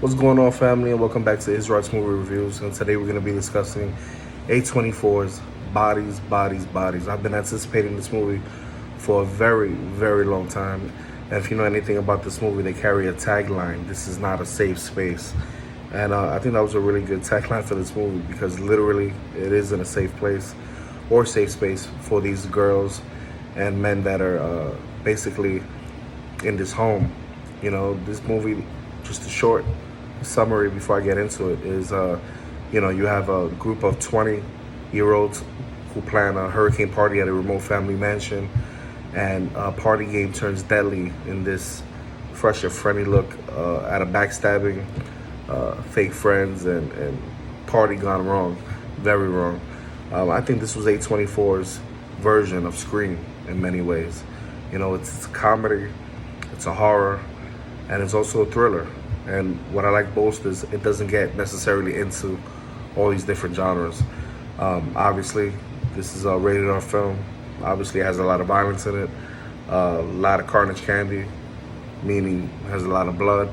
What's going on, family, and welcome back to Israel's Movie Reviews. And today we're going to be discussing A24's Bodies, Bodies, Bodies. I've been anticipating this movie for a very, very long time. And if you know anything about this movie, they carry a tagline: "This is not a safe space." And I think that was a really good tagline for this movie because literally it isn't a safe place or safe space for these girls and men that are basically in this home. You know, this movie, just a short summary before I get into it, is you have a group of 20-year-olds who plan a hurricane party at a remote family mansion, and a party game turns deadly in this fresh and friendly look at a backstabbing, fake friends, and party gone wrong, very wrong. I think this was A24's version of Scream in many ways. You know, it's a comedy, it's a horror, and it's also a thriller. And what I like most is it doesn't get necessarily into all these different genres. Obviously, this is a rated R film. Obviously, it has a lot of violence in it, a lot of carnage candy, meaning it has a lot of blood.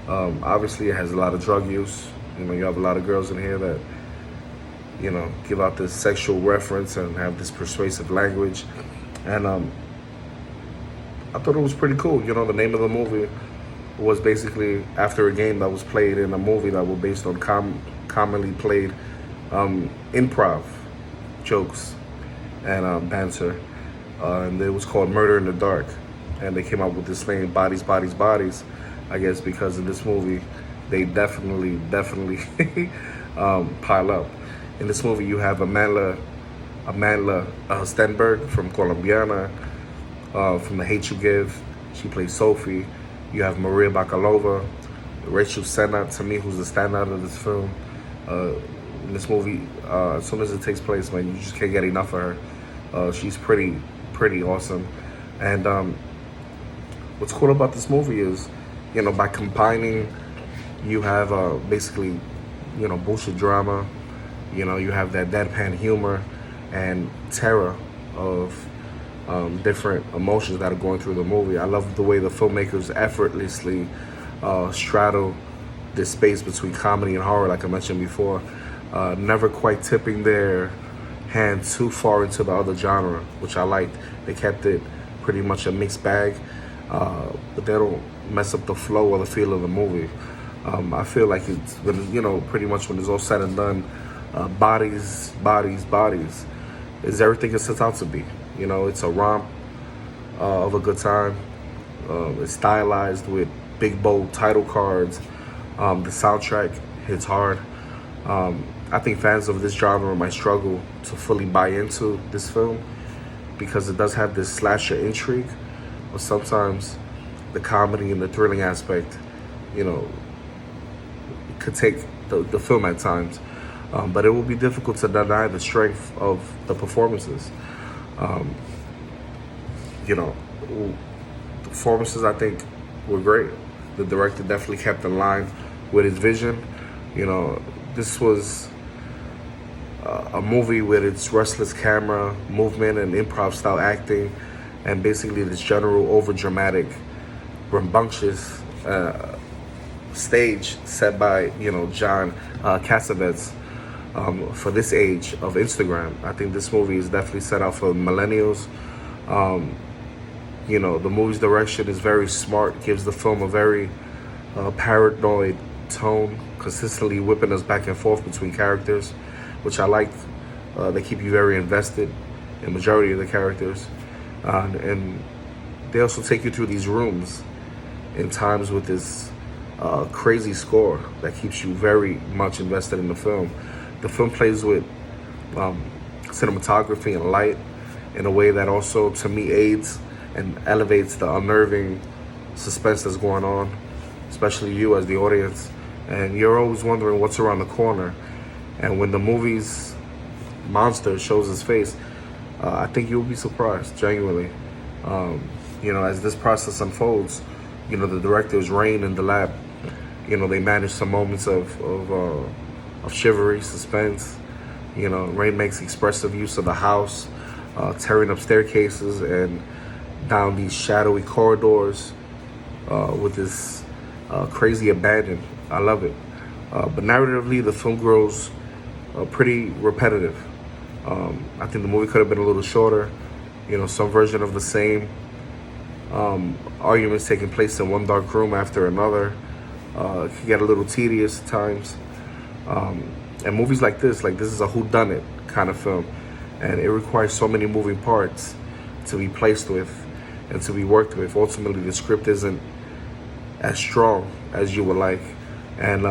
Obviously, it has a lot of drug use. You know, you have a lot of girls in here that, you know, give out this sexual reference and have this persuasive language. And I thought it was pretty cool. You know, the name of the movie was basically after a game that was played in a movie that was based on commonly played improv jokes and banter. And it was called Murder in the Dark. And they came up with this name, Bodies, Bodies, Bodies, I guess because in this movie, they definitely pile up. In this movie, you have Amandla Stenberg from Colombiana, from The Hate You Give. She plays Sophie. You have Maria Bakalova, Rachel Sennett, to me, who's the standout of this film. In this movie, as soon as it takes place, man, you just can't get enough of her. She's pretty awesome. And what's cool about this movie is, you know, by combining, you have basically, you know, bullshit drama. You know, you have that deadpan humor and terror of different emotions that are going through the movie. I love the way the filmmakers effortlessly straddle this space between comedy and horror, like I mentioned before, never quite tipping their hand too far into the other genre, which I liked. They kept it pretty much a mixed bag, but they don't mess up the flow or the feel of the movie. I feel like it's, you know, pretty much when it's all said and done, Bodies, Bodies, Bodies is everything it's set out to be. You know, it's a romp of a good time. It's stylized with big, bold title cards. The soundtrack hits hard. I think fans of this genre might struggle to fully buy into this film because it does have this slasher intrigue, but sometimes the comedy and the thrilling aspect, you know, could take the film at times. But it will be difficult to deny the strength of the performances. You know, the performances, I think, were great. The director definitely kept in line with his vision. You know, this was a movie with its restless camera movement and improv style acting, and basically this general over-dramatic, rambunctious stage set by, you know, John Cassavetes. For this age of Instagram, I think this movie is definitely set out for millennials. You know, the movie's direction is very smart, gives the film a very paranoid tone, consistently whipping us back and forth between characters, which I like. They keep you very invested in majority of the characters. And they also take you through these rooms in times with this crazy score that keeps you very much invested in the film. The film plays with cinematography and light in a way that also, to me, aids and elevates the unnerving suspense that's going on, especially you as the audience. And you're always wondering what's around the corner. And when the movie's monster shows his face, I think you'll be surprised, genuinely. You know, as this process unfolds, you know, the directors, Rain and the lab, you know, they manage some moments of chivalry, suspense. You know, Rain makes expressive use of the house, tearing up staircases and down these shadowy corridors with this crazy abandon. I love it. But narratively, the film grows pretty repetitive. I think the movie could have been a little shorter. Some version of the same arguments taking place in one dark room after another. It can get a little tedious at times. And movies like this is a whodunit kind of film, and it requires so many moving parts to be placed with and to be worked with. Ultimately, the script isn't as strong as you would like, and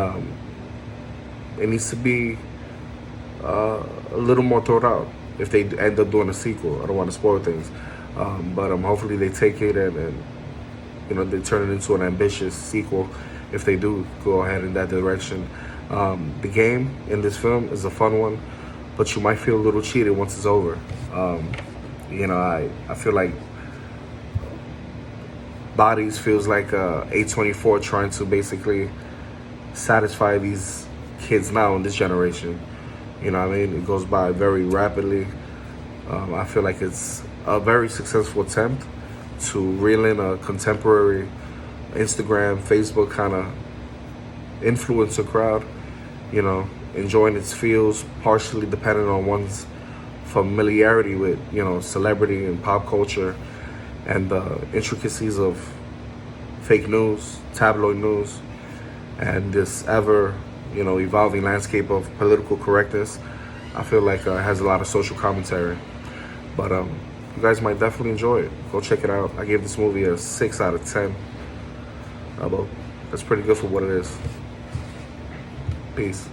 it needs to be a little more thought out if they end up doing a sequel. I don't want to spoil things, but hopefully they take it and they turn it into an ambitious sequel if they do go ahead in that direction. The game in this film is a fun one, but you might feel a little cheated once it's over. I feel like Bodies feels like A24 trying to basically satisfy these kids now in this generation. It goes by very rapidly. I feel like it's a very successful attempt to reel in a contemporary Instagram, Facebook kind of influencer crowd, enjoying its feels, partially dependent on one's familiarity with, celebrity and pop culture and the intricacies of fake news, tabloid news, and this ever, evolving landscape of political correctness. I feel like it has a lot of social commentary. But you guys might definitely enjoy it. Go check it out. I gave this movie a 6 out of 10. But that's pretty good for what it is. Peace.